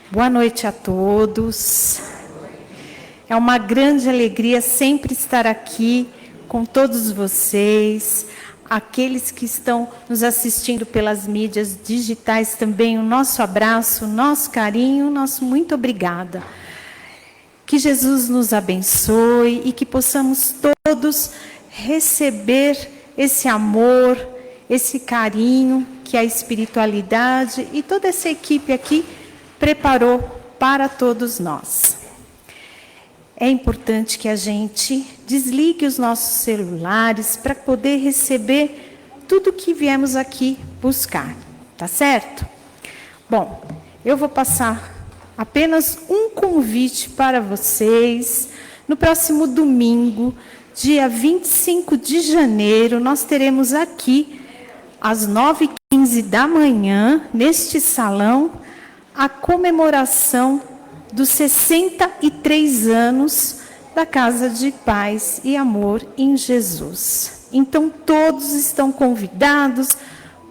Boa noite a todos. É uma grande alegria sempre estar aqui com todos vocês, aqueles que estão nos assistindo pelas mídias digitais também. O nosso abraço, o nosso carinho, o nosso muito obrigada. Que Jesus nos abençoe e que possamos todos receber esse amor, esse carinho que a espiritualidade e toda essa equipe aqui preparou para todos nós. É importante que a gente desligue os nossos celulares para poder receber tudo que viemos aqui buscar, tá certo? Bom, eu vou passar apenas um convite para vocês. No próximo domingo, dia 25 de janeiro, nós teremos aqui, às 9h15 da manhã, neste salão, a comemoração dos 63 anos da Casa de Paz e Amor em Jesus. Então, todos estão convidados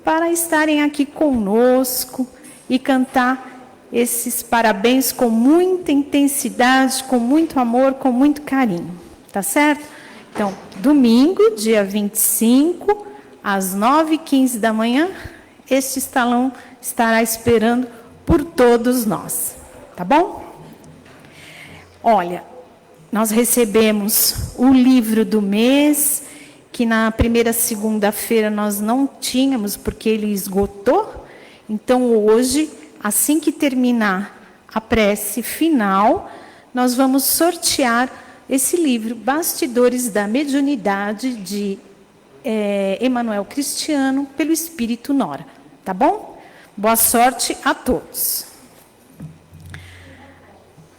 para estarem aqui conosco e cantar esses parabéns com muita intensidade, com muito amor, com muito carinho. Tá certo? Então, domingo, dia 25, às 9h15 da manhã, este salão estará esperando por todos nós, tá bom? Olha, nós recebemos o livro do mês, que na primeira segunda-feira nós não tínhamos, porque ele esgotou. Então, hoje, assim que terminar a prece final, nós vamos sortear esse livro, Bastidores da Mediunidade, de Emanuel Cristiano, pelo Espírito Nora, tá bom? Boa sorte a todos.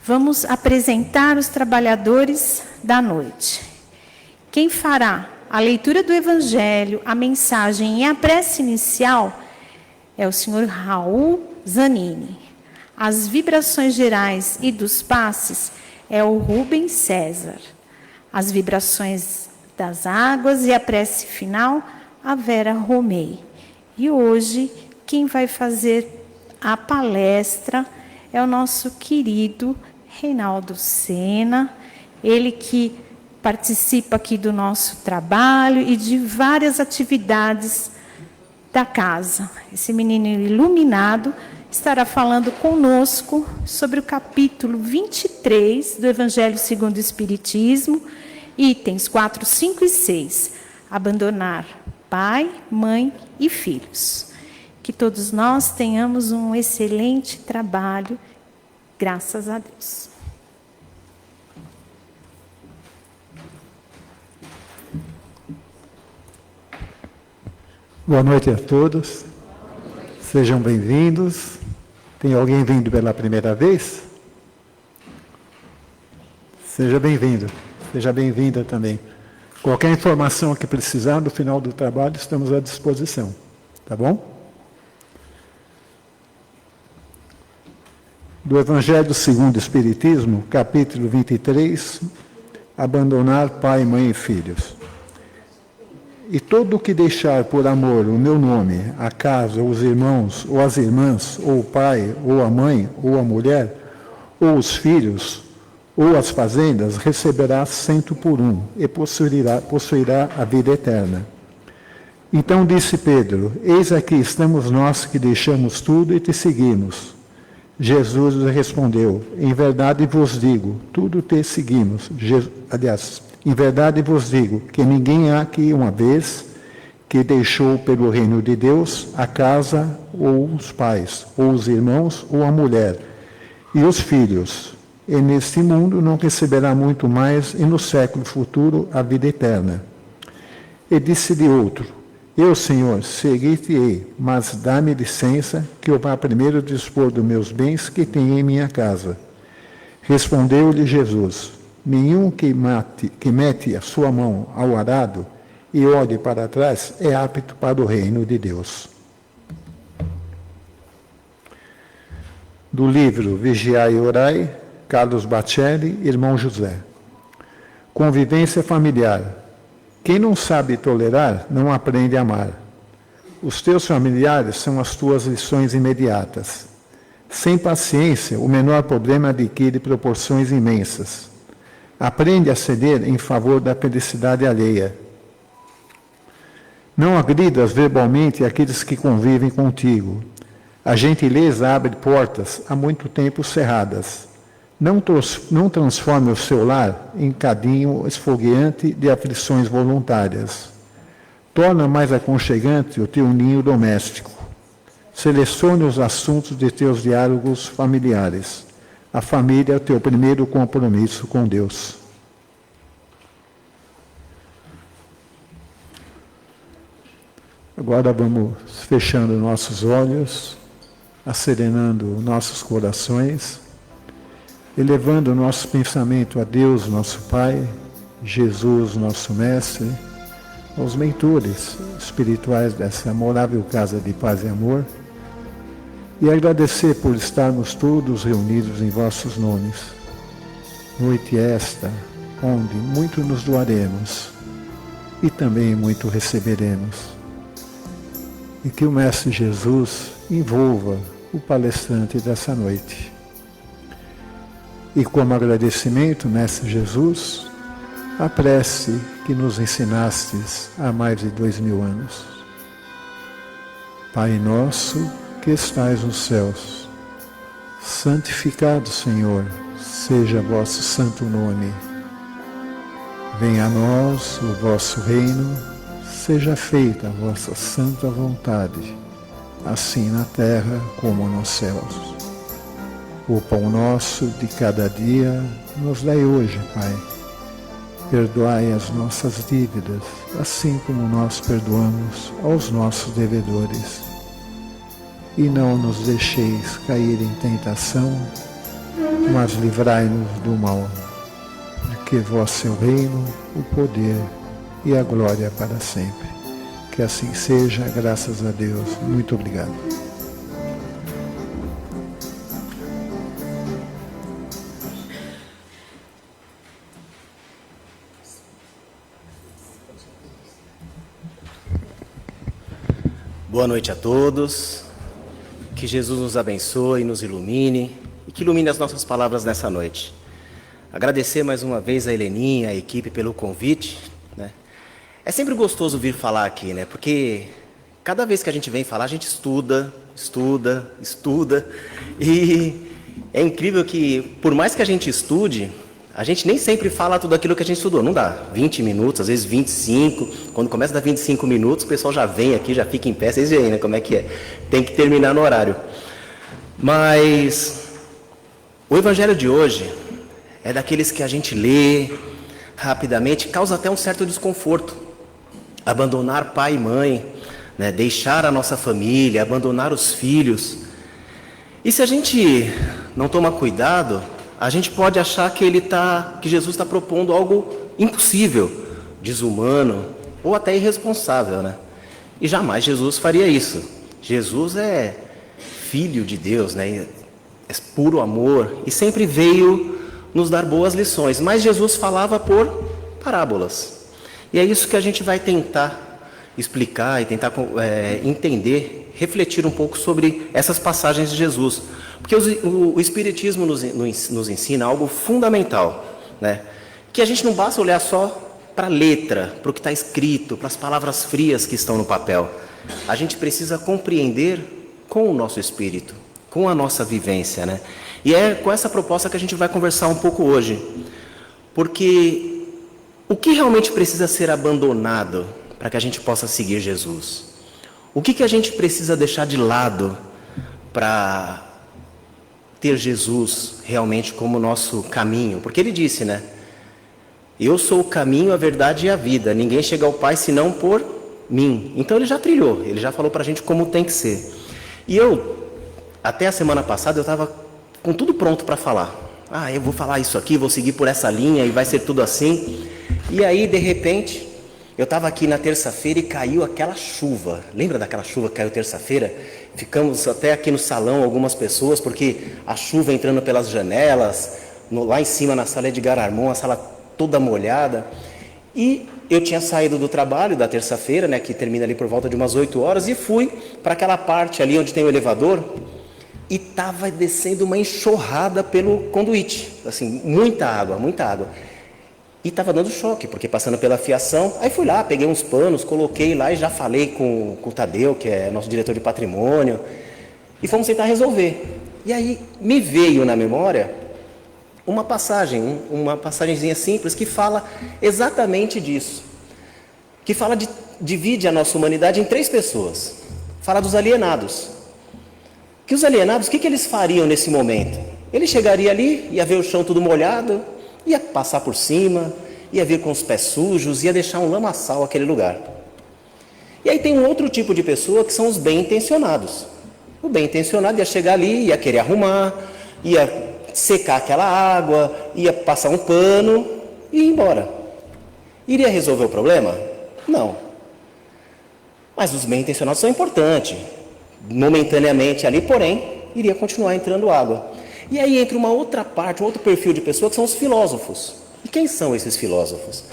Vamos apresentar os trabalhadores da noite. Quem fará a leitura do Evangelho, a mensagem e a prece inicial é o senhor Raul Zanini. As vibrações gerais e dos passes é o Rubens César. As vibrações das águas e a prece final, a Vera Romei. E hoje, quem vai fazer a palestra é o nosso querido Reinaldo Sena, ele que participa aqui do nosso trabalho e de várias atividades da casa. Esse menino iluminado estará falando conosco sobre o capítulo 23 do Evangelho segundo o Espiritismo, itens 4, 5 e 6. Abandonar pai, mãe e filhos. Que todos nós tenhamos um excelente trabalho, graças a Deus. Boa noite a todos. Sejam bem-vindos. Tem alguém vindo pela primeira vez? Seja bem-vindo. Seja bem-vinda também. Qualquer informação que precisar, no final do trabalho, estamos à disposição. Tá bom? Do Evangelho segundo o Espiritismo, capítulo 23, abandonar pai, mãe e filhos. E todo o que deixar por amor o meu nome, a casa, os irmãos, ou as irmãs, ou o pai, ou a mãe, ou a mulher, ou os filhos, ou as fazendas, receberá 100 por 1 e possuirá a vida eterna. Então disse Pedro: eis aqui estamos nós que deixamos tudo e te seguimos. Jesus respondeu: em verdade vos digo, tudo te seguimos. Em verdade vos digo que ninguém há aqui uma vez que deixou pelo reino de Deus a casa, ou os pais, ou os irmãos, ou a mulher, e os filhos, e neste mundo não receberá muito mais, e no século futuro a vida eterna. E disse-lhe outro: eu, Senhor, seguir-te-ei, mas dá-me licença que eu vá primeiro dispor dos meus bens que tenho em minha casa. Respondeu-lhe Jesus: nenhum que mete a sua mão ao arado e olhe para trás é apto para o reino de Deus. Do livro Vigiai e Orai, Carlos Bacelli, irmão José. Convivência familiar. Quem não sabe tolerar, não aprende a amar. Os teus familiares são as tuas lições imediatas. Sem paciência, o menor problema adquire proporções imensas. Aprende a ceder em favor da felicidade alheia. Não agridas verbalmente aqueles que convivem contigo. A gentileza abre portas há muito tempo cerradas. Não transforme o seu lar em cadinho esfogueante de aflições voluntárias. Torna mais aconchegante o teu ninho doméstico. Selecione os assuntos de teus diálogos familiares. A família é o teu primeiro compromisso com Deus. Agora vamos fechando nossos olhos, acerenando nossos corações, elevando o nosso pensamento a Deus, nosso Pai, Jesus, nosso Mestre, aos mentores espirituais dessa amorável casa de paz e amor, e agradecer por estarmos todos reunidos em vossos nomes. Noite esta, onde muito nos doaremos e também muito receberemos. E que o Mestre Jesus envolva o palestrante dessa noite. E como agradecimento, Mestre Jesus, a prece que nos ensinastes há mais de 2000 anos. Pai nosso que estais nos céus, santificado, Senhor, seja vosso santo nome. Venha a nós o vosso reino, seja feita a vossa santa vontade, assim na terra como nos céus. O pão nosso de cada dia nos dai hoje, Pai. Perdoai as nossas dívidas, assim como nós perdoamos aos nossos devedores. E não nos deixeis cair em tentação, mas livrai-nos do mal, porque vosso é o reino, o poder e a glória para sempre. Que assim seja, graças a Deus. Muito obrigado. Boa noite a todos. Que Jesus nos abençoe, nos ilumine e que ilumine as nossas palavras nessa noite. Agradecer mais uma vez a Heleninha, a equipe pelo convite, né? É sempre gostoso vir falar aqui, né? Porque cada vez que a gente vem falar, a gente estuda, e é incrível que, por mais que a gente estude, a gente nem sempre fala tudo aquilo que a gente estudou. Não dá 20 minutos, às vezes 25. Quando começa a dar 25 minutos, o pessoal já vem aqui, já fica em pé. Vocês veem, né, como é que é. Tem que terminar no horário. Mas o evangelho de hoje é daqueles que a gente lê rapidamente, causa até um certo desconforto. Abandonar pai e mãe, né, deixar a nossa família, abandonar os filhos. E se a gente não toma cuidado, a gente pode achar que Jesus está propondo algo impossível, desumano ou até irresponsável, né? E jamais Jesus faria isso. Jesus é filho de Deus, né? É puro amor e sempre veio nos dar boas lições. Mas Jesus falava por parábolas. E é isso que a gente vai tentar explicar e tentar entender, refletir um pouco sobre essas passagens de Jesus. Porque o Espiritismo nos ensina algo fundamental, né? Que a gente não basta olhar só para a letra, para o que está escrito, para as palavras frias que estão no papel. A gente precisa compreender com o nosso espírito, com a nossa vivência, né? E é com essa proposta que a gente vai conversar um pouco hoje. Porque o que realmente precisa ser abandonado para que a gente possa seguir Jesus? O que a gente precisa deixar de lado para ter Jesus realmente como nosso caminho? Porque ele disse, né? Eu sou o caminho, a verdade e a vida. Ninguém chega ao Pai senão por mim. Então ele já trilhou, ele já falou para a gente como tem que ser. E até a semana passada, eu estava com tudo pronto para falar. Eu vou falar isso aqui, vou seguir por essa linha e vai ser tudo assim. E aí, de repente, eu estava aqui na terça-feira e caiu aquela chuva. Lembra daquela chuva que caiu terça-feira? Ficamos até aqui no salão, algumas pessoas, porque a chuva entrando pelas janelas, lá em cima na sala de Edgar Armon, a sala toda molhada. E eu tinha saído do trabalho da terça-feira, né, que termina ali por volta de umas 8 horas, e fui para aquela parte ali onde tem o elevador. e estava descendo uma enxurrada pelo conduíte, assim, muita água, muita água. E estava dando choque, porque passando pela fiação, aí fui lá, peguei uns panos, coloquei lá e já falei com o Tadeu, que é nosso diretor de patrimônio, e fomos tentar resolver. E aí me veio na memória uma passagenzinha simples que fala exatamente disso, que divide a nossa humanidade em 3 pessoas. Fala dos alienados. Que os alienados, o que eles fariam nesse momento? Ele chegaria ali, ia ver o chão tudo molhado, ia passar por cima, ia vir com os pés sujos, ia deixar um lamaçal aquele lugar. E aí tem um outro tipo de pessoa que são os bem-intencionados. O bem-intencionado ia chegar ali, ia querer arrumar, ia secar aquela água, ia passar um pano e ir embora. Iria resolver o problema? Não. Mas os bem-intencionados são importantes. Momentaneamente ali, porém, iria continuar entrando água. E aí entra uma outra parte, um outro perfil de pessoa que são os filósofos. E quem são esses filósofos?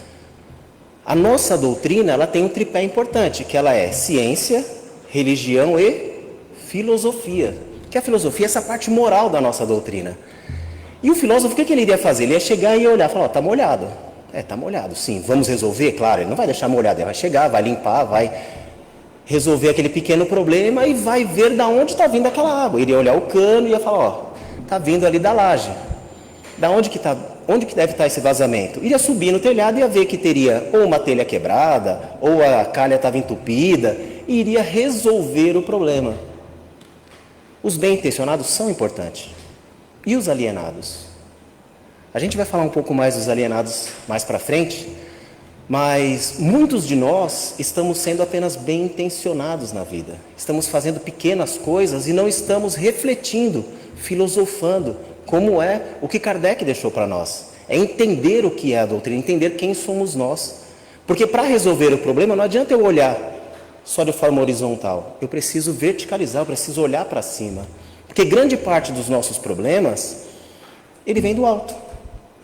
A nossa doutrina, ela tem um tripé importante, que ela é ciência, religião e filosofia. Que a filosofia é essa parte moral da nossa doutrina. E o filósofo, o que ele iria fazer? Ele ia chegar e ia olhar e falar, está molhado. Está molhado, sim. Vamos resolver? Claro, ele não vai deixar molhado, ele vai chegar, vai limpar, vai resolver aquele pequeno problema e vai ver de onde está vindo aquela água. Ele ia olhar o cano e ia falar, está vindo ali da laje. Onde que deve estar esse vazamento? Iria subir no telhado e ia ver que teria ou uma telha quebrada, ou a calha estava entupida, e iria resolver o problema. Os bem-intencionados são importantes. E os alienados? A gente vai falar um pouco mais dos alienados mais para frente, mas muitos de nós estamos sendo apenas bem-intencionados na vida. Estamos fazendo pequenas coisas e não estamos refletindo, filosofando, como é o que Kardec deixou para nós. É entender o que é a doutrina, entender quem somos nós. Porque para resolver o problema não adianta eu olhar só de forma horizontal. Eu preciso verticalizar, eu preciso olhar para cima. Porque grande parte dos nossos problemas, ele vem do alto,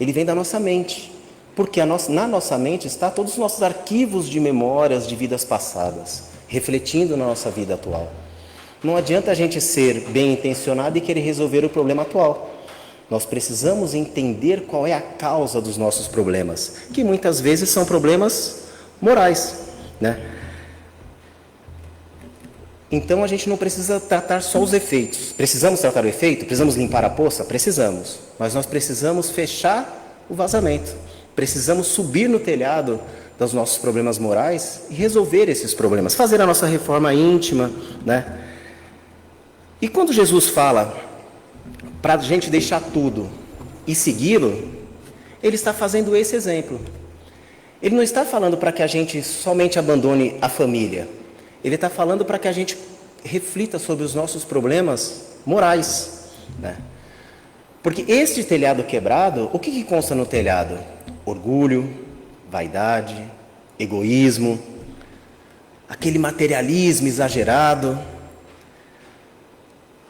ele vem da nossa mente. Porque na nossa mente está todos os nossos arquivos de memórias de vidas passadas, refletindo na nossa vida atual. Não adianta a gente ser bem intencionado e querer resolver o problema atual. Nós precisamos entender qual é a causa dos nossos problemas, que muitas vezes são problemas morais, né? Então a gente não precisa tratar só os efeitos. Precisamos tratar o efeito? Precisamos limpar a poça? Precisamos. Mas nós precisamos fechar o vazamento. Precisamos subir no telhado dos nossos problemas morais e resolver esses problemas. Fazer a nossa reforma íntima, né? E quando Jesus fala para a gente deixar tudo e segui-lo, ele está fazendo esse exemplo. Ele não está falando para que a gente somente abandone a família. Ele está falando para que a gente reflita sobre os nossos problemas morais, né? Porque este telhado quebrado, o que consta no telhado? Orgulho, vaidade, egoísmo, aquele materialismo exagerado,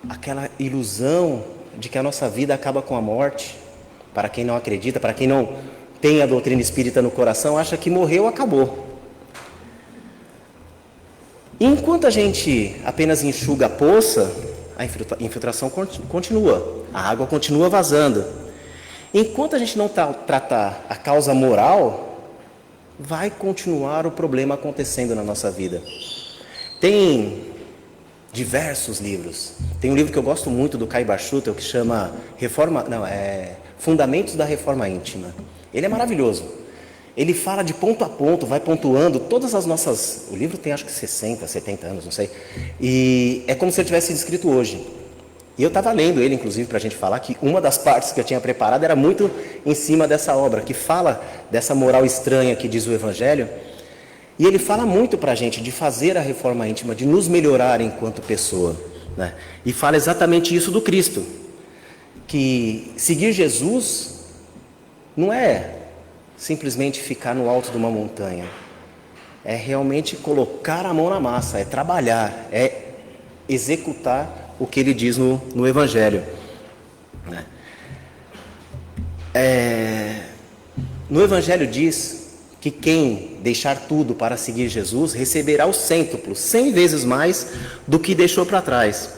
aquela ilusão de que a nossa vida acaba com a morte. Para quem não acredita, para quem não tem a doutrina espírita no coração, acha que morreu, acabou. E enquanto a gente apenas enxuga a poça, a infiltração continua, a água continua vazando. Enquanto a gente não tratar a causa moral, vai continuar o problema acontecendo na nossa vida. Tem diversos livros. Tem um livro que eu gosto muito do Kai Barchutel, que chama Fundamentos da Reforma Íntima. Ele é maravilhoso. Ele fala de ponto a ponto, vai pontuando todas as nossas... O livro tem acho que 60, 70 anos, não sei. E é como se ele tivesse sido escrito hoje. E eu estava lendo ele, inclusive, para a gente falar que uma das partes que eu tinha preparado era muito em cima dessa obra, que fala dessa moral estranha que diz o Evangelho. E ele fala muito para a gente de fazer a reforma íntima, de nos melhorar enquanto pessoa, né? E fala exatamente isso do Cristo. Que seguir Jesus não é simplesmente ficar no alto de uma montanha. É realmente colocar a mão na massa, é trabalhar, é executar o que ele diz no Evangelho. No Evangelho diz que quem deixar tudo para seguir Jesus receberá o cêntuplo, 100 vezes mais do que deixou para trás.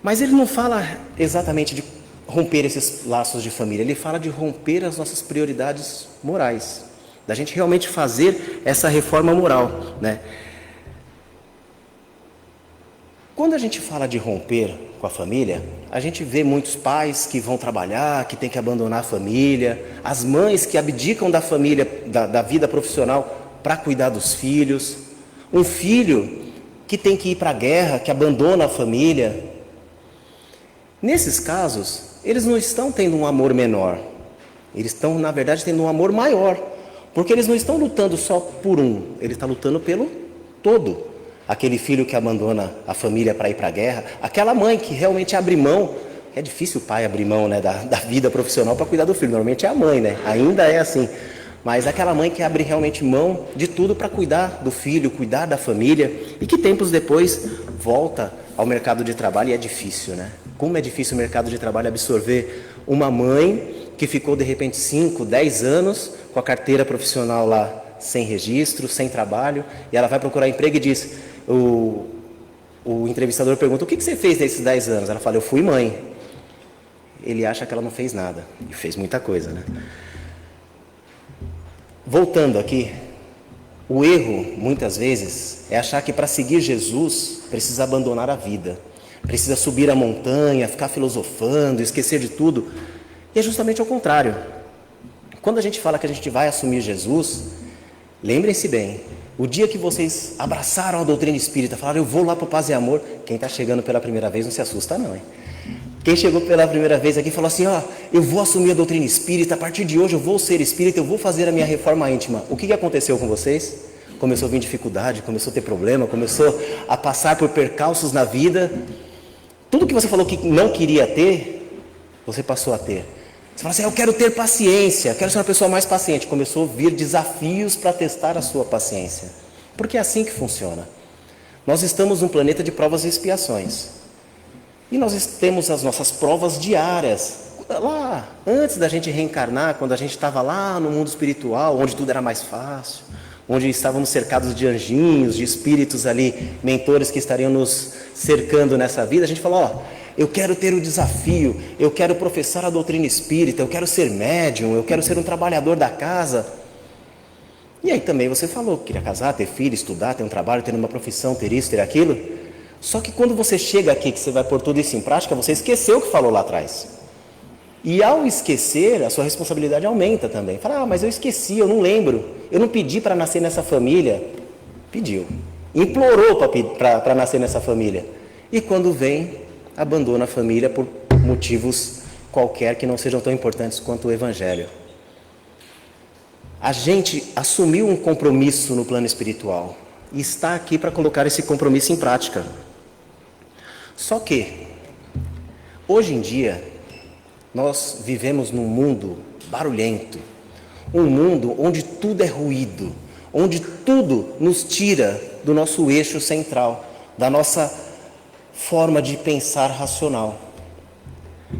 Mas ele não fala exatamente de romper esses laços de família, ele fala de romper as nossas prioridades morais, da gente realmente fazer essa reforma moral, né? Quando a gente fala de romper com a família, a gente vê muitos pais que vão trabalhar, que têm que abandonar a família, as mães que abdicam da família, da vida profissional para cuidar dos filhos, um filho que tem que ir para a guerra, que abandona a família. Nesses casos, eles não estão tendo um amor menor, eles estão, na verdade, tendo um amor maior, porque eles não estão lutando só por um, ele está lutando pelo todo. Aquele filho que abandona a família para ir para a guerra, aquela mãe que realmente abre mão, é difícil o pai abrir mão, né, da vida profissional para cuidar do filho, normalmente é a mãe, né, ainda é assim, mas aquela mãe que abre realmente mão de tudo para cuidar do filho, cuidar da família, e que tempos depois volta ao mercado de trabalho, e é difícil, né, como é difícil o mercado de trabalho absorver uma mãe que ficou de repente 5, 10 anos com a carteira profissional lá sem registro, sem trabalho, e ela vai procurar emprego e diz... O entrevistador pergunta, o que você fez nesses 10 anos? Ela fala, eu fui mãe. Ele acha que ela não fez nada, e fez muita coisa, né? Voltando aqui, o erro, muitas vezes, é achar que para seguir Jesus, precisa abandonar a vida. Precisa subir a montanha, ficar filosofando, esquecer de tudo. E é justamente ao contrário. Quando a gente fala que a gente vai assumir Jesus, lembrem-se bem, o dia que vocês abraçaram a doutrina espírita, falaram, eu vou lá para o Paz e Amor, quem está chegando pela primeira vez não se assusta não, hein? Quem chegou pela primeira vez aqui falou assim, ó, eu vou assumir a doutrina espírita, a partir de hoje eu vou ser espírita, eu vou fazer a minha reforma íntima. O que aconteceu com vocês? Começou a vir dificuldade, começou a ter problema, começou a passar por percalços na vida. Tudo que você falou que não queria ter, você passou a ter. Você fala assim, eu quero ter paciência, quero ser uma pessoa mais paciente. Começou a vir desafios para testar a sua paciência. Porque é assim que funciona. Nós estamos num planeta de provas e expiações. E nós temos as nossas provas diárias. Lá, antes da gente reencarnar, quando a gente estava lá no mundo espiritual, onde tudo era mais fácil, onde estávamos cercados de anjinhos, de espíritos ali, mentores que estariam nos cercando nessa vida, a gente falou, ó, eu quero ter o desafio, eu quero professar a doutrina espírita, eu quero ser médium, eu quero ser um trabalhador da casa. E aí também você falou que queria casar, ter filho, estudar, ter um trabalho, ter uma profissão, ter isso, ter aquilo. Só que quando você chega aqui, que você vai pôr tudo isso em prática, você esqueceu o que falou lá atrás. E ao esquecer, a sua responsabilidade aumenta também. Fala, mas eu esqueci, eu não lembro, eu não pedi para nascer nessa família. Pediu, implorou para nascer nessa família. E quando vem, abandona a família por motivos qualquer que não sejam tão importantes quanto o Evangelho. A gente assumiu um compromisso no plano espiritual e está aqui para colocar esse compromisso em prática. Só que, hoje em dia, nós vivemos num mundo barulhento, um mundo onde tudo é ruído, onde tudo nos tira do nosso eixo central, da nossa forma de pensar racional.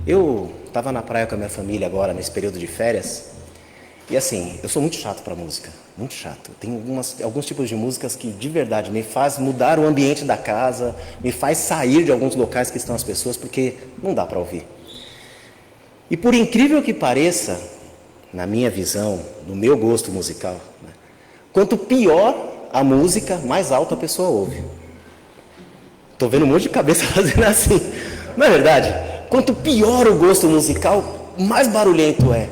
Eu estava na praia com a minha família agora, nesse período de férias, e assim, eu sou muito chato para música, muito chato. Tem alguns tipos de músicas que de verdade me faz mudar o ambiente da casa, me faz sair de alguns locais que estão as pessoas, porque não dá para ouvir. E por incrível que pareça, na minha visão, no meu gosto musical, né, quanto pior a música, mais alto a pessoa ouve. Estou vendo um monte de cabeça fazendo assim. Não é verdade? Quanto pior o gosto musical, mais barulhento é.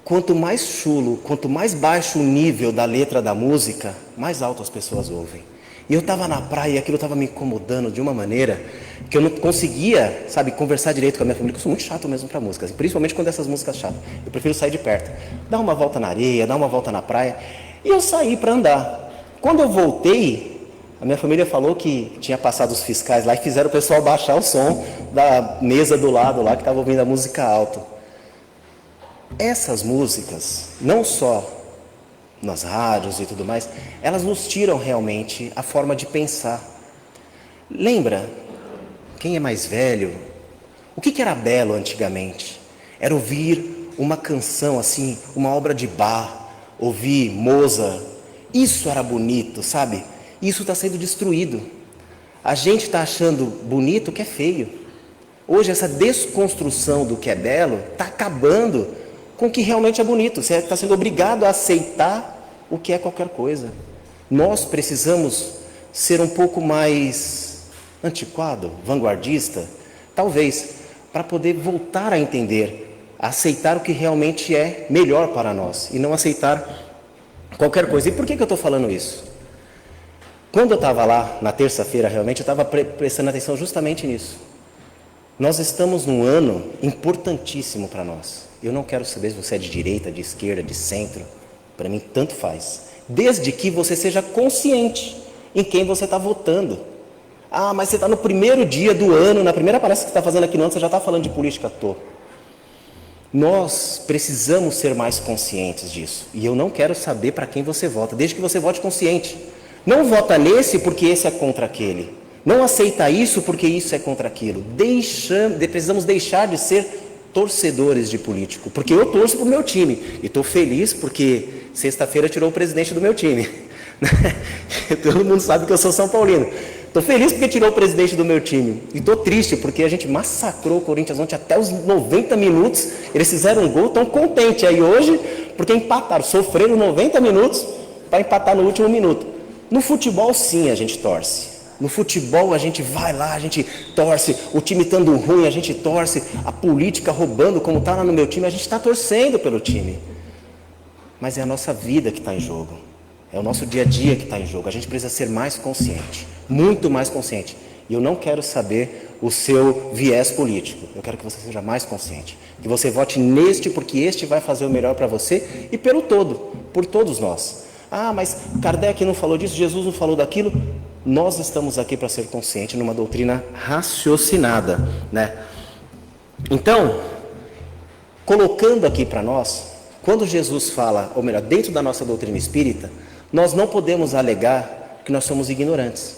Quanto mais chulo, quanto mais baixo o nível da letra da música, mais alto as pessoas ouvem. E eu estava na praia e aquilo estava me incomodando de uma maneira que eu não conseguia, sabe, conversar direito com a minha família, porque eu sou muito chato mesmo para música, principalmente quando essas músicas chatas. Eu prefiro sair de perto, dar uma volta na areia, dar uma volta na praia. E eu saí para andar. Quando eu voltei, a minha família falou que tinha passado os fiscais lá e fizeram o pessoal baixar o som da mesa do lado lá, que estava ouvindo a música alto. Essas músicas, não só nas rádios e tudo mais, elas nos tiram realmente a forma de pensar. Lembra, quem é mais velho, o que era belo antigamente? Era ouvir uma canção assim, uma obra de Bach, ouvir Mozart. Isso era bonito, sabe? Isso está sendo destruído. A gente está achando bonito o que é feio. Hoje essa desconstrução do que é belo está acabando com o que realmente é bonito. Você está sendo obrigado a aceitar o que é qualquer coisa. Nós precisamos ser um pouco mais antiquado, vanguardista, talvez, para poder voltar a entender, a aceitar o que realmente é melhor para nós e não aceitar qualquer coisa. E por que eu estou falando isso? Quando eu estava lá na terça-feira, realmente, eu estava prestando atenção justamente nisso. Nós estamos num ano importantíssimo para nós. Eu não quero saber se você é de direita, de esquerda, de centro. Para mim, tanto faz. Desde que você seja consciente em quem você está votando. Ah, mas você está no primeiro dia do ano, na primeira palestra que você está fazendo aqui no ano, você já está falando de política à toa. Nós precisamos ser mais conscientes disso. E eu não quero saber para quem você vota, desde que você vote consciente. Não vota nesse porque esse é contra aquele. Não aceita isso porque isso é contra aquilo. Precisamos deixar de ser torcedores de político. Porque eu torço para o meu time. E estou feliz porque sexta-feira tirou o presidente do meu time. Todo mundo sabe que eu sou São Paulino. Estou feliz porque tirou o presidente do meu time. E estou triste porque a gente massacrou o Corinthians ontem até os 90 minutos. Eles fizeram um gol, tão contente aí hoje porque empataram. Sofreram 90 minutos para empatar no último minuto. No futebol, sim, a gente torce. No futebol, a gente vai lá, a gente torce. O time estando ruim, a gente torce. A política roubando, como está lá no meu time, a gente está torcendo pelo time. Mas é a nossa vida que está em jogo. É o nosso dia a dia que está em jogo. A gente precisa ser mais consciente, muito mais consciente. E eu não quero saber o seu viés político. Eu quero que você seja mais consciente. Que você vote neste, porque este vai fazer o melhor para você e pelo todo, por todos nós. Ah, mas Kardec não falou disso, Jesus não falou daquilo. Nós estamos aqui para ser conscientes numa doutrina raciocinada, né? Então, colocando aqui para nós, quando Jesus fala, ou melhor, dentro da nossa doutrina espírita, nós não podemos alegar que nós somos ignorantes.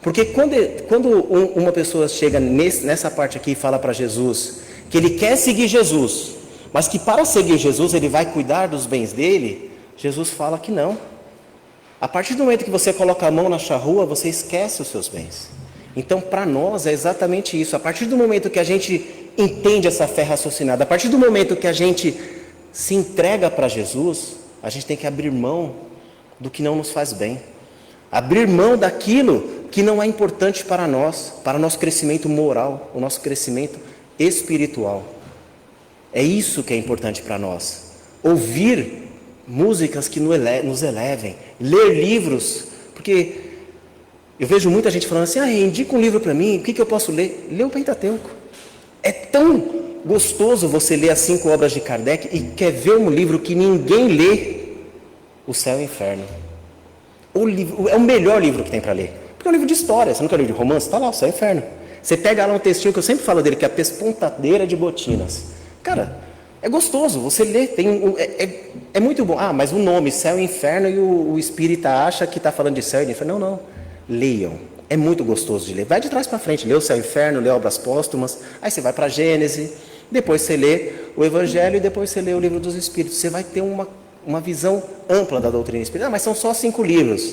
Porque quando uma pessoa chega nessa parte aqui e fala para Jesus que ele quer seguir Jesus, mas que para seguir Jesus ele vai cuidar dos bens dele, Jesus fala que não. A partir do momento que você coloca a mão na charrua, você esquece os seus bens. Então, para nós é exatamente isso. A partir do momento que a gente entende essa fé raciocinada, a partir do momento que a gente se entrega para Jesus, a gente tem que abrir mão do que não nos faz bem. Abrir mão daquilo que não é importante para nós, para o nosso crescimento moral, o nosso crescimento espiritual. É isso que é importante para nós. Ouvir músicas que nos elevem, ler livros, porque eu vejo muita gente falando assim, indica um livro para mim, o que eu posso ler? Lê o Pentateuco. É tão gostoso você ler as 5 obras de Kardec e quer ver um livro que ninguém lê, O Céu e o Inferno. É o melhor livro que tem para ler, porque é um livro de história, você não quer ler de romance? Está lá, O Céu e o Inferno. Você pega lá um textinho que eu sempre falo dele, que é a Pespontadeira de Botinas. Cara, é gostoso, você lê, é muito bom. Ah, mas o nome, Céu e Inferno, e o espírita acha que está falando de céu e de inferno. Não, leiam, é muito gostoso de ler. Vai de trás para frente, lê o Céu e o Inferno, lê Obras Póstumas, aí você vai para Gênesis, depois você lê o Evangelho e depois você lê o Livro dos Espíritos. Você vai ter uma visão ampla da doutrina espírita. Ah, mas são só 5 livros.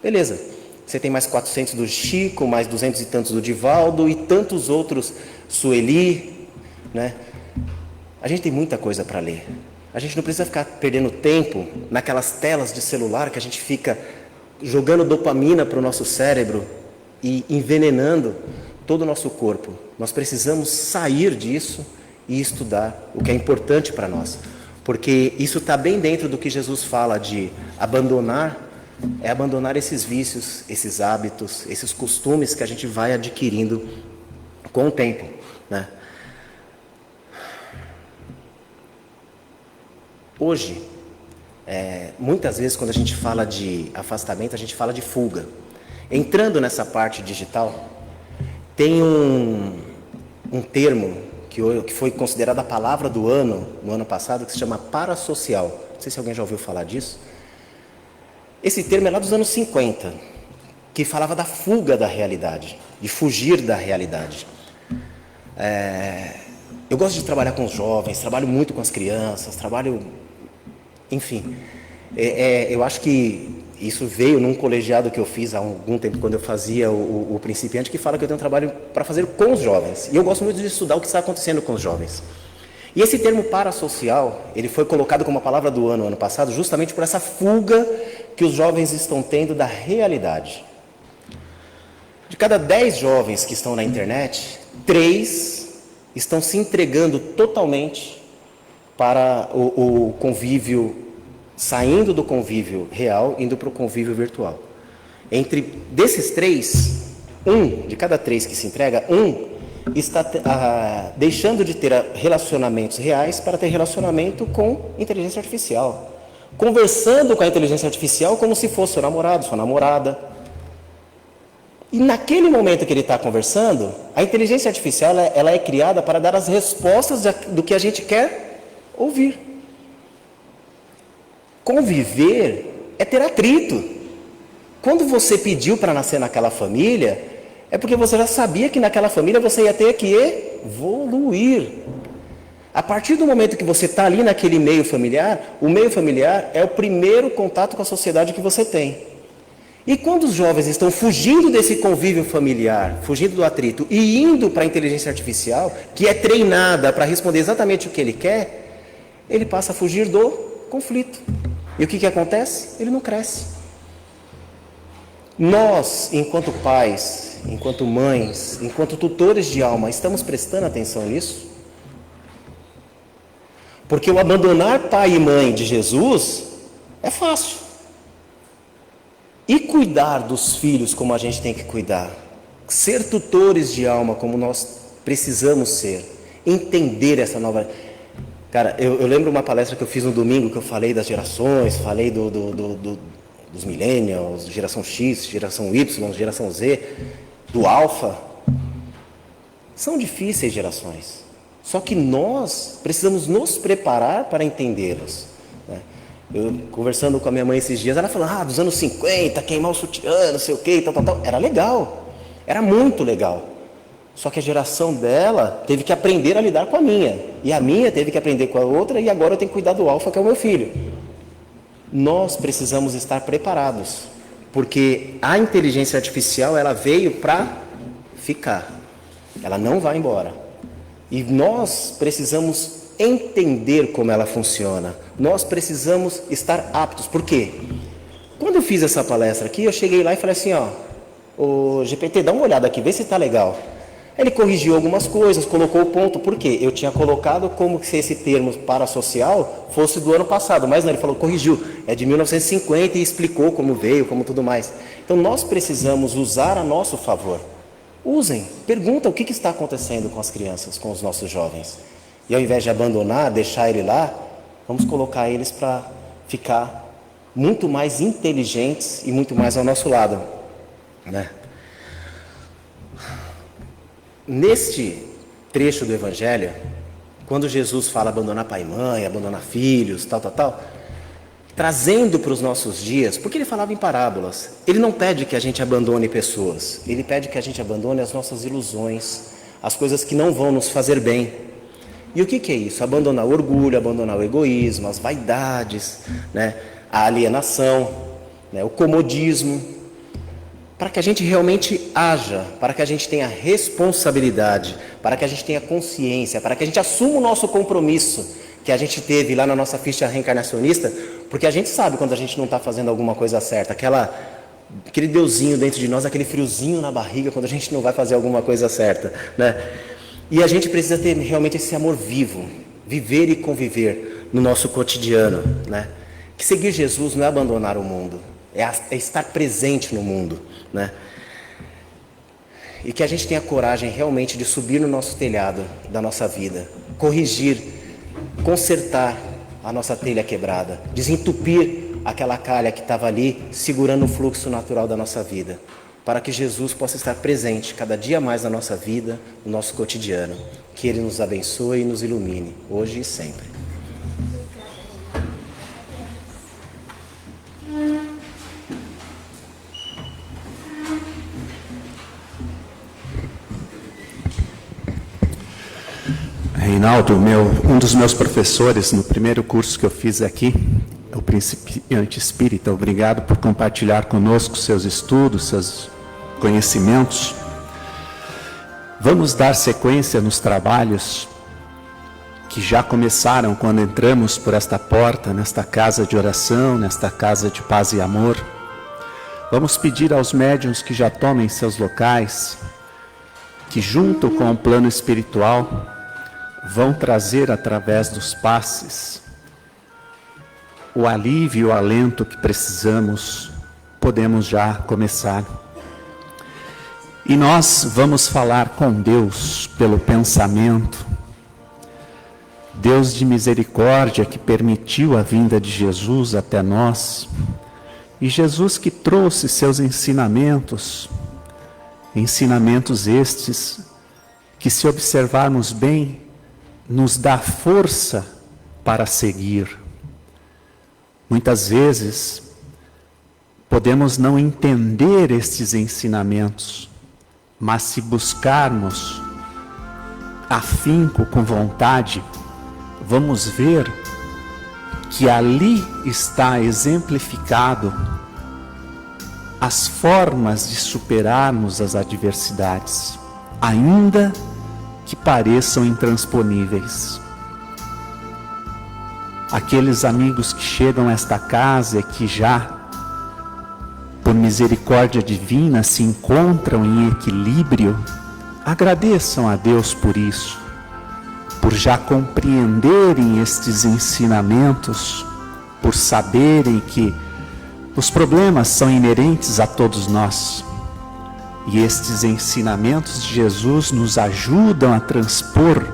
Beleza, você tem mais 400 do Chico, mais 200 e tantos do Divaldo e tantos outros, Sueli, né? A gente tem muita coisa para ler. A gente não precisa ficar perdendo tempo naquelas telas de celular que a gente fica jogando dopamina para o nosso cérebro e envenenando todo o nosso corpo. Nós precisamos sair disso e estudar o que é importante para nós. Porque isso está bem dentro do que Jesus fala de abandonar esses vícios, esses hábitos, esses costumes que a gente vai adquirindo com o tempo, né? Hoje, muitas vezes quando a gente fala de afastamento, a gente fala de fuga. Entrando nessa parte digital, tem um termo que foi considerado a palavra do ano, no ano passado, que se chama parasocial. Não sei se alguém já ouviu falar disso. Esse termo é lá dos anos 50, que falava da fuga da realidade, de fugir da realidade. Eu gosto de trabalhar com os jovens, trabalho muito com as crianças, enfim, eu acho que isso veio num colegiado que eu fiz há algum tempo, quando eu fazia o principiante, que fala que eu tenho um trabalho para fazer com os jovens. E eu gosto muito de estudar o que está acontecendo com os jovens. E esse termo parasocial, ele foi colocado como a palavra do ano passado, justamente por essa fuga que os jovens estão tendo da realidade. De cada 10 jovens que estão na internet, 3 estão se entregando totalmente para o convívio, saindo do convívio real, indo para o convívio virtual. Desses 3, de cada 3 que se entrega, está deixando de ter relacionamentos reais para ter relacionamento com inteligência artificial. Conversando com a inteligência artificial como se fosse seu namorado, sua namorada. E naquele momento que ele está conversando, a inteligência artificial ela é criada para dar as respostas do que a gente quer ouvir. Conviver é ter atrito. Quando você pediu para nascer naquela família, é porque você já sabia que naquela família você ia ter que evoluir. A partir do momento que você está ali naquele meio familiar, o meio familiar é o primeiro contato com a sociedade que você tem. E quando os jovens estão fugindo desse convívio familiar, fugindo do atrito e indo para a inteligência artificial, que é treinada para responder exatamente o que ele quer, ele passa a fugir do conflito. E o que acontece? Ele não cresce. Nós, enquanto pais, enquanto mães, enquanto tutores de alma, estamos prestando atenção nisso? Porque o abandonar pai e mãe de Jesus é fácil. E cuidar dos filhos como a gente tem que cuidar, ser tutores de alma como nós precisamos ser, entender essa nova... Cara, eu lembro uma palestra que eu fiz no domingo, que eu falei das gerações, falei dos millennials, geração X, geração Y, geração Z, do alfa. São difíceis gerações, só que nós precisamos nos preparar para entendê-las. Eu, conversando com a minha mãe esses dias, ela falou, dos anos 50, queimar o sutiã, não sei o que, tal. Era legal, era muito legal. Só que a geração dela teve que aprender a lidar com a minha. E a minha teve que aprender com a outra, e agora eu tenho que cuidar do alfa, que é o meu filho. Nós precisamos estar preparados, porque a inteligência artificial, ela veio para ficar. Ela não vai embora. E nós precisamos entender como ela funciona. Nós precisamos estar aptos. Por quê? Quando eu fiz essa palestra aqui, eu cheguei lá e falei assim, ô GPT, dá uma olhada aqui, vê se está legal. Ele corrigiu algumas coisas, colocou o ponto. Por quê? Eu tinha colocado como se esse termo parasocial fosse do ano passado, mas não, ele falou, corrigiu, é de 1950 e explicou como veio, como tudo mais. Então nós precisamos usar a nosso favor. Usem, pergunta o que está acontecendo com as crianças, com os nossos jovens. E ao invés de abandonar, deixar ele lá, vamos colocar eles para ficar muito mais inteligentes e muito mais ao nosso lado, né? Neste trecho do Evangelho, quando Jesus fala abandonar pai e mãe, abandonar filhos, tal, trazendo para os nossos dias, porque ele falava em parábolas, ele não pede que a gente abandone pessoas, ele pede que a gente abandone as nossas ilusões, as coisas que não vão nos fazer bem. E o que é isso? Abandonar o orgulho, abandonar o egoísmo, as vaidades, né? A alienação, né? O comodismo, para que a gente realmente haja, para que a gente tenha responsabilidade, para que a gente tenha consciência, para que a gente assuma o nosso compromisso que a gente teve lá na nossa ficha reencarnacionista, porque a gente sabe quando a gente não está fazendo alguma coisa certa, aquele deusinho dentro de nós, aquele friozinho na barriga quando a gente não vai fazer alguma coisa certa, né? E a gente precisa ter realmente esse amor vivo, viver e conviver no nosso cotidiano, né? Que seguir Jesus não é abandonar o mundo, é estar presente no mundo, né? E que a gente tenha coragem realmente de subir no nosso telhado da nossa vida, corrigir, consertar a nossa telha quebrada, desentupir aquela calha que estava ali segurando o fluxo natural da nossa vida, para que Jesus possa estar presente cada dia mais na nossa vida, no nosso cotidiano. Que Ele nos abençoe e nos ilumine, hoje e sempre. Reinaldo, um dos meus professores, no primeiro curso que eu fiz aqui, o Grupo Principiante Espírita. Obrigado por compartilhar conosco seus estudos, seus conhecimentos. Vamos dar sequência nos trabalhos que já começaram quando entramos por esta porta, nesta casa de oração, nesta casa de paz e amor. Vamos pedir aos médiuns que já tomem seus locais, que junto com o plano espiritual vão trazer através dos passes o alívio e o alento que precisamos. Podemos já começar. E nós vamos falar com Deus pelo pensamento. Deus de misericórdia que permitiu a vinda de Jesus até nós. E Jesus que trouxe seus ensinamentos. Ensinamentos estes que, se observarmos bem, nos dá força para seguir. Muitas vezes podemos não entender estes ensinamentos, mas se buscarmos afinco, com vontade, vamos ver que ali está exemplificado as formas de superarmos as adversidades, ainda que pareçam intransponíveis. Aqueles amigos que chegam a esta casa e que já, por misericórdia divina, se encontram em equilíbrio, agradeçam a Deus por isso, por já compreenderem estes ensinamentos, por saberem que os problemas são inerentes a todos nós. E estes ensinamentos de Jesus nos ajudam a transpor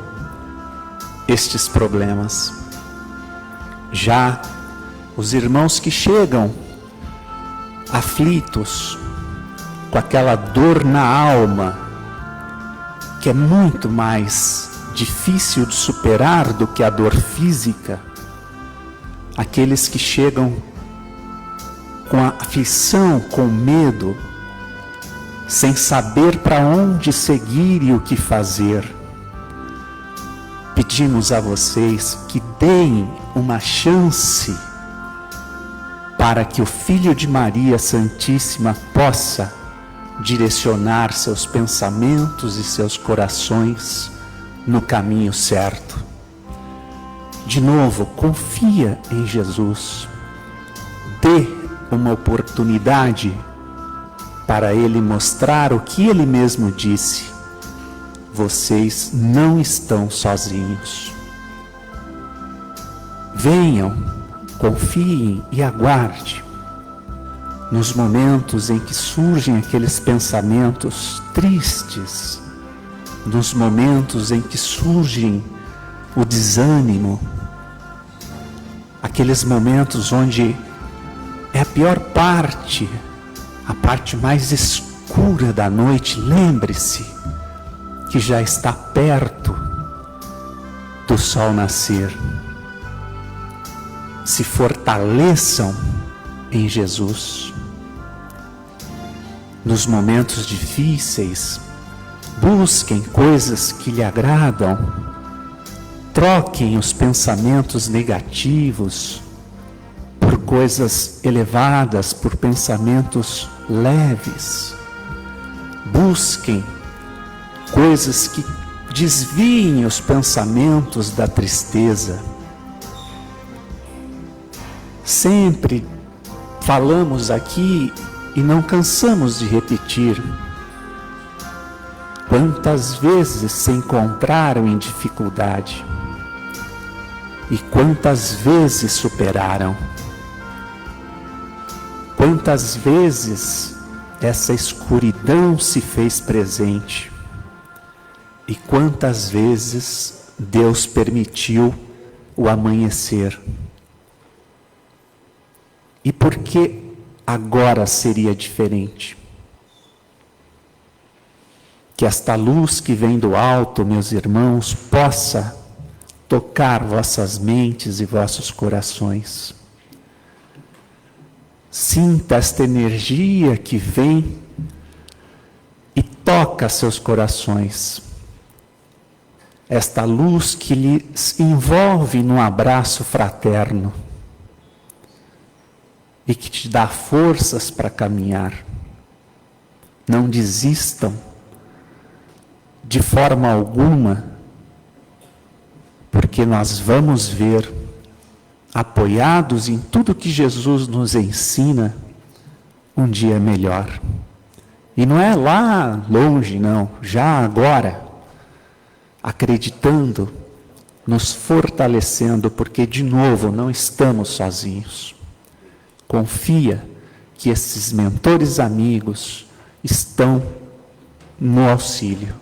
estes problemas. Já os irmãos que chegam aflitos, com aquela dor na alma, que é muito mais difícil de superar do que a dor física, aqueles que chegam com a aflição, com medo, sem saber para onde seguir e o que fazer, pedimos a vocês que deem uma chance para que o Filho de Maria Santíssima possa direcionar seus pensamentos e seus corações no caminho certo. De novo, confia em Jesus. Dê uma oportunidade para Ele mostrar o que Ele mesmo disse: vocês não estão sozinhos. Venham, confiem e aguarde. Nos momentos em que surgem aqueles pensamentos tristes, nos momentos em que surgem o desânimo, aqueles momentos onde é a pior parte, a parte mais escura da noite, lembre-se que já está perto do sol nascer. Se fortaleçam em Jesus. Nos momentos difíceis, busquem coisas que lhe agradam. Troquem os pensamentos negativos por coisas elevadas, por pensamentos leves. Busquem coisas que desviem os pensamentos da tristeza. Sempre falamos aqui e não cansamos de repetir: quantas vezes se encontraram em dificuldade e quantas vezes superaram. Quantas vezes essa escuridão se fez presente e quantas vezes Deus permitiu o amanhecer. E por que agora seria diferente? Que esta luz que vem do alto, meus irmãos, possa tocar vossas mentes e vossos corações. Sinta esta energia que vem e toca seus corações. Esta luz que lhes envolve num abraço fraterno. e que te dá forças para caminhar. Não desistam de forma alguma, porque nós vamos ver, apoiados em tudo que Jesus nos ensina, um dia melhor. E não é lá longe, não, já agora, acreditando, nos fortalecendo, porque de novo não estamos sozinhos. Confia que esses mentores amigos estão no auxílio.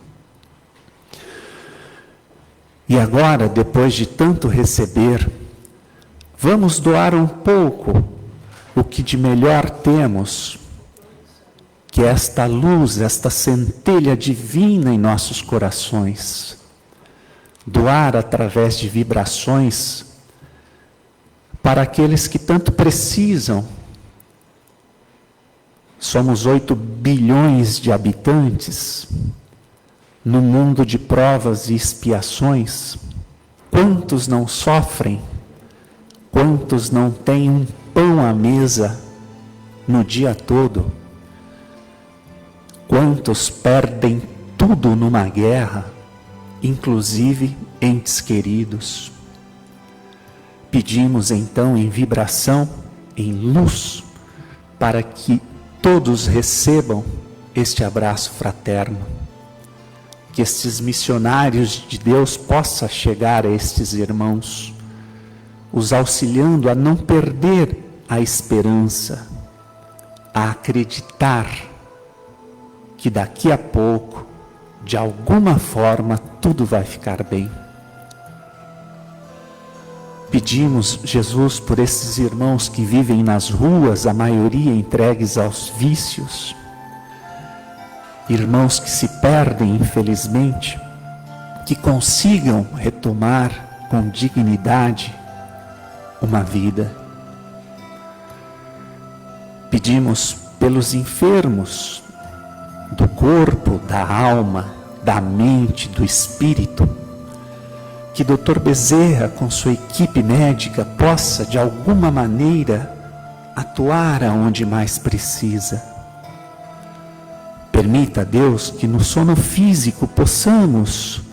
E agora, depois de tanto receber, vamos doar um pouco o que de melhor temos, que é esta luz, esta centelha divina em nossos corações. Doar através de vibrações para aqueles que tanto precisam. Somos 8 bilhões de habitantes no mundo de provas e expiações. Quantos não sofrem? Quantos não têm um pão à mesa no dia todo? Quantos perdem tudo numa guerra, inclusive entes queridos? Pedimos então em vibração, em luz, para que todos recebam este abraço fraterno. Que estes missionários de Deus possam chegar a estes irmãos, os auxiliando a não perder a esperança, a acreditar que daqui a pouco, de alguma forma, tudo vai ficar bem. Pedimos, Jesus, por esses irmãos que vivem nas ruas, a maioria entregues aos vícios, irmãos que se perdem, infelizmente, que consigam retomar com dignidade uma vida. Pedimos pelos enfermos do corpo, da alma, da mente, do espírito, que Dr. Bezerra, com sua equipe médica, possa, de alguma maneira, atuar aonde mais precisa. Permita, Deus, que no sono físico possamos,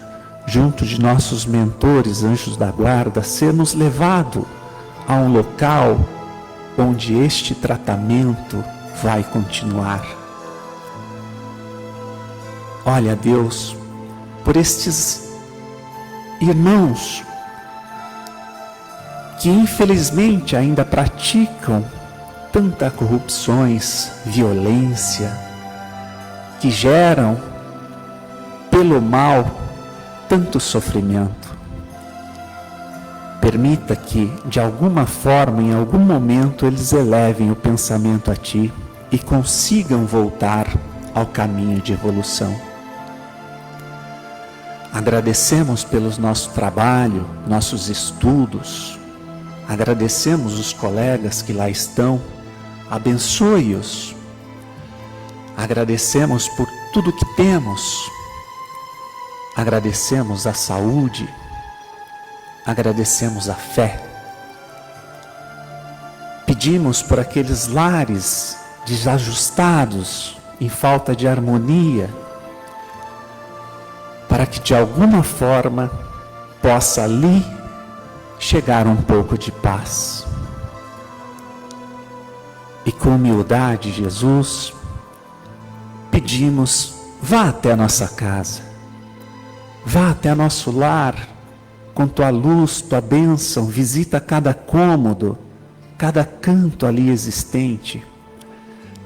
junto de nossos mentores, anjos da guarda, sermos levados a um local onde este tratamento vai continuar. Olha, Deus, por estes irmãos que infelizmente ainda praticam tantas corrupções, violência, que geram pelo mal tanto sofrimento. Permita que, de alguma forma, em algum momento, eles elevem o pensamento a Ti e consigam voltar ao caminho de evolução. Agradecemos pelo nosso trabalho, nossos estudos, agradecemos os colegas que lá estão, abençoe-os, agradecemos por tudo que temos, agradecemos a saúde, agradecemos a fé, pedimos por aqueles lares desajustados, em falta de harmonia, para que de alguma forma possa ali chegar um pouco de paz. E com humildade, Jesus, pedimos, vá até a nossa casa, vá até nosso lar, com Tua luz, Tua bênção, visita cada cômodo, cada canto ali existente.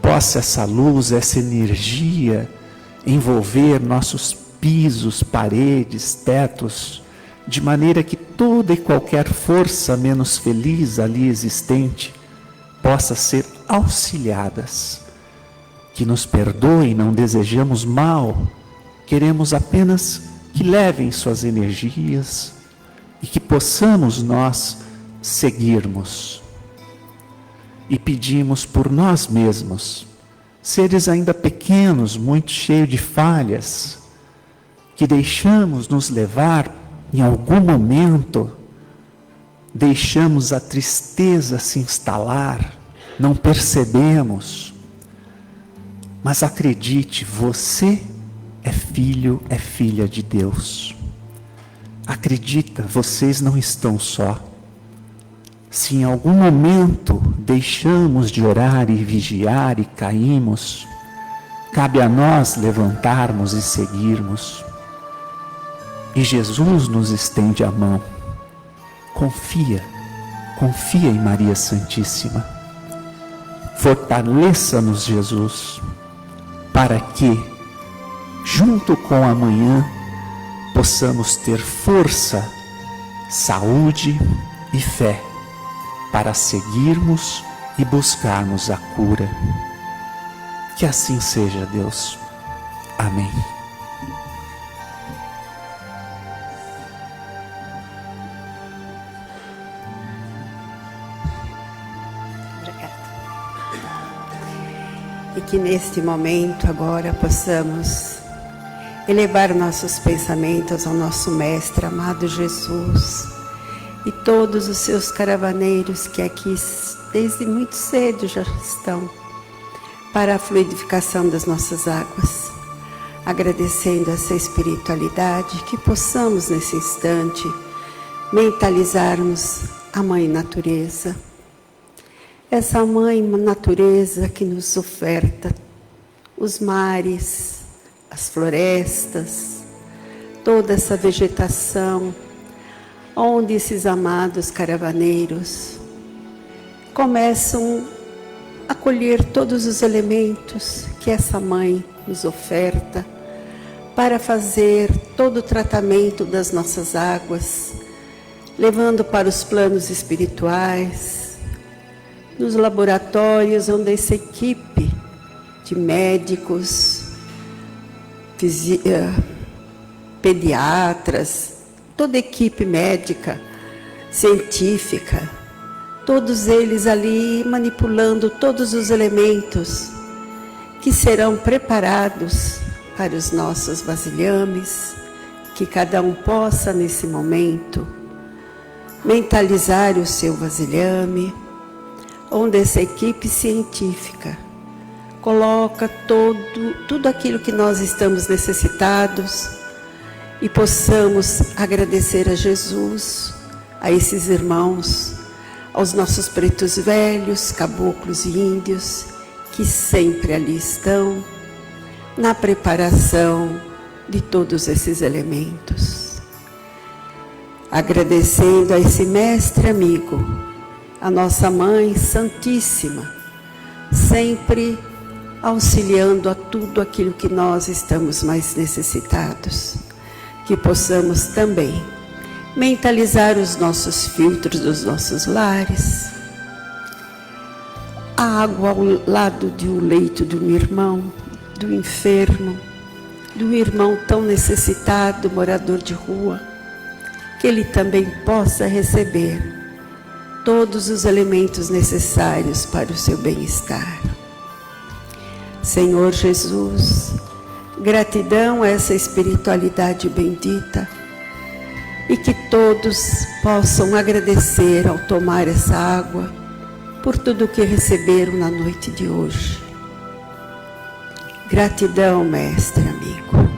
Possa essa luz, essa energia envolver nossos pisos, paredes, tetos, de maneira que toda e qualquer força menos feliz ali existente possa ser auxiliadas. Que nos perdoem, não desejamos mal, queremos apenas que levem suas energias e que possamos nós seguirmos. E pedimos por nós mesmos, seres ainda pequenos, muito cheios de falhas, que deixamos nos levar em algum momento, deixamos a tristeza se instalar, não percebemos. Mas acredite, você é filho, é filha de Deus. Acredita, vocês não estão só. Se em algum momento deixamos de orar e vigiar e caímos, cabe a nós levantarmos e seguirmos. E Jesus nos estende a mão. Confia em Maria Santíssima. Fortaleça-nos, Jesus, para que, junto com amanhã, possamos ter força, saúde e fé para seguirmos e buscarmos a cura. Que assim seja, Deus. Amém. E que neste momento agora possamos elevar nossos pensamentos ao nosso Mestre amado Jesus e todos os seus caravaneiros que aqui desde muito cedo já estão para a fluidificação das nossas águas, agradecendo essa espiritualidade, que possamos nesse instante mentalizarmos a Mãe Natureza. Essa Mãe Natureza que nos oferta os mares, as florestas, toda essa vegetação, onde esses amados caravaneiros começam a colher todos os elementos que essa Mãe nos oferta para fazer todo o tratamento das nossas águas, levando para os planos espirituais, nos laboratórios onde essa equipe de médicos, pediatras, toda a equipe médica, científica, todos eles ali manipulando todos os elementos que serão preparados para os nossos vasilhames, que cada um possa nesse momento mentalizar o seu vasilhame, onde essa equipe científica coloca tudo aquilo que nós estamos necessitados e possamos agradecer a Jesus, a esses irmãos, aos nossos pretos velhos, caboclos e índios, que sempre ali estão, na preparação de todos esses elementos. Agradecendo a esse mestre amigo, a nossa Mãe Santíssima, sempre auxiliando a tudo aquilo que nós estamos mais necessitados, que possamos também mentalizar os nossos filtros dos nossos lares, a água ao lado de um leito de um irmão, do enfermo, do irmão tão necessitado, morador de rua, que ele também possa receber todos os elementos necessários para o seu bem-estar. Senhor Jesus, gratidão a essa espiritualidade bendita e que todos possam agradecer ao tomar essa água por tudo o que receberam na noite de hoje. Gratidão, mestre amigo.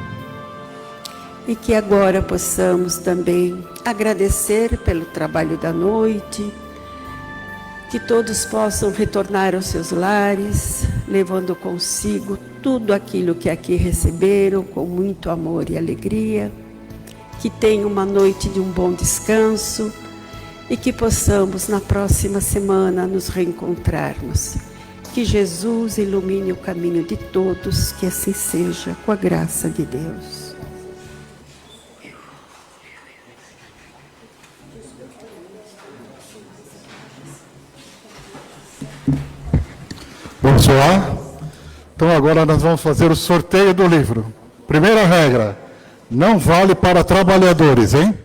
E que agora possamos também agradecer pelo trabalho da noite, que todos possam retornar aos seus lares, levando consigo tudo aquilo que aqui receberam com muito amor e alegria, que tenham uma noite de um bom descanso e que possamos na próxima semana nos reencontrarmos. Que Jesus ilumine o caminho de todos, que assim seja, com a graça de Deus. Vamos lá? Então agora nós vamos fazer o sorteio do livro. Primeira regra, não vale para trabalhadores, hein?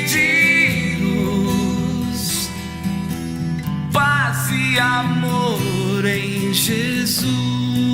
De luz, paz e amor em Jesus.